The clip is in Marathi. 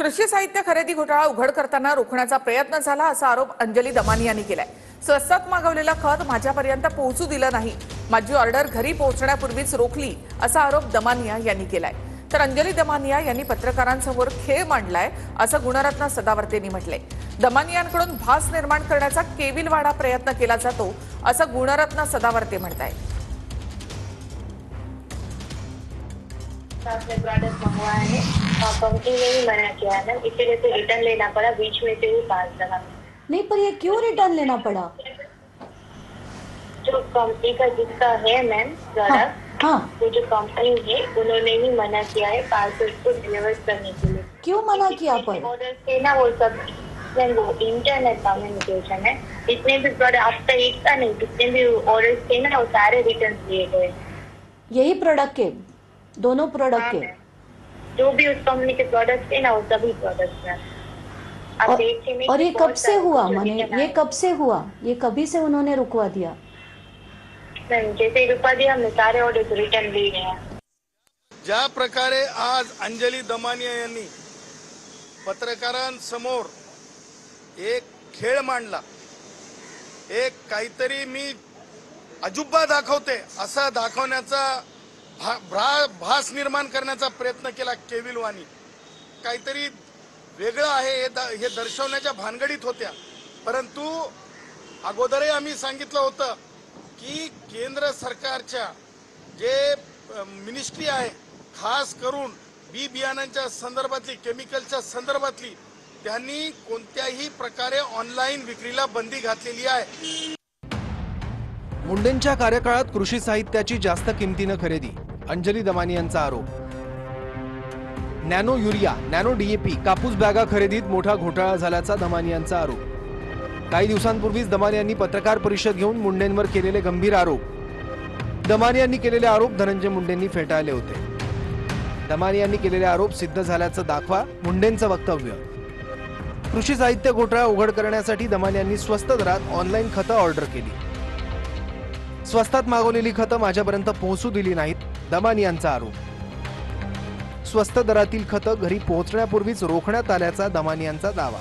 कृषी साहित्य खरेदी घोटाळा उघड करताना रोखण्याचा प्रयत्न झाला असा आरोप अंजली दमानी यांनी केलाय। स्वस्तात मागवलेलं खत माझ्यापर्यंत पोहोचू दिलं नाही, माझी ऑर्डर घरी पोहोचण्यापूर्वीच रोखली असा आरोप दमानिया यांनी केलाय। तर अंजली दमानिया यांनी पत्रकारांसमोर खेळ मांडलाय असं गुणरत्न सदावर्तेंनी म्हटलंय। दमानियांकडून भास निर्माण करण्याचा केविलवाडा प्रयत्न केला जातो असं गुणरत्न सदावर्ते म्हणतायत। आपने प्रोडक्ट मंगवाया है, कंपनी ने ही मना किया है, इसलिए तो रिटर्न लेना पड़ा, बीच में से ही पास लगा। नहीं, पर ये क्यों रिटर्न लेना पड़ा? जो कंपनी का जिसका है मैम प्रोडक्ट, वो जो कंपनी है उन्होंने ही मना किया है पार्सल को डिलीवर करने के लिए। क्यों मना किया? पर ऑर्डर थे ना वो सब वो इंटरनेट कम्युनिकेशन है, जितने भी प्रोडक्ट अब तक एक का नहीं, जितने भी ऑर्डर थे ना वो सारे रिटर्न किए गए। यही प्रोडक्ट के, दोनों प्रोडक्ट के, जो भी उस कंपनी के प्रोडक्ट थे ना वो सभी प्रोडक्ट हैं। और ये कब से हुआ? माने ये कब से हुआ? ये कभी से उन्होंने रुकवा दिया? जैसे रुकवा दिया हमने सारे ऑर्डर रिटर्न लिए हैं। ज्या प्रकारे आज अंजली दमानिया यांनी पत्रकारांसमोर एक खेळ मांडला, एक काहीतरी मी अजुब्बा दाखवते असा दाखवण्याचा भास निर्माण करण्याचा प्रयत्न केला, केविलवाणी काहीतरी वेगळं आहे हे दर्शवण्याच्या भानगडीत होत्या। परंतु अगोदरही आम्ही सांगितलं होतं की केंद्र सरकारच्या जे मिनिस्ट्री आहे, खास करून बी बियाणांच्या संदर्भातली, केमिकलच्या संदर्भातली, त्यांनी कोणत्याही प्रकारे ऑनलाईन विक्रीला बंदी घातलेली आहे। मुंडेंच्या कार्यकाळात कृषी साहित्याची जास्त किमतीने खरेदी, अंजली दमानी यांचा आरोप। नॅनो युरिया, नॅनो डीएपी, कापूस बॅगा खरेदीत मोठा घोटाळा झाल्याचा दमानी यांचा आरोप। काही दिवसांपूर्वीच दमानी यांनी पत्रकार परिषद घेऊन मुंडेंवर केलेले गंभीर आरोप, दमानी यांनी केलेले आरोप धनंजय मुंडेंनी फेटाळले होते। दमानी यांनी केलेले आरोप सिद्ध झाल्याचं दाखवा मुंडेंचं वक्तव्य। कृषी साहित्य घोटाळा उघड करण्यासाठी दमानी यांनी स्वस्त दरात ऑनलाईन खतं ऑर्डर केली। स्वस्तात मागवलेली खतं माझ्यापर्यंत पोहोचू दिली नाहीत, दमानी यांचा आरोप। स्वस्त दरातील खतं घरी पोहोचण्यापूर्वीच रोखण्यात आल्याचा दमानी यांचा दावा।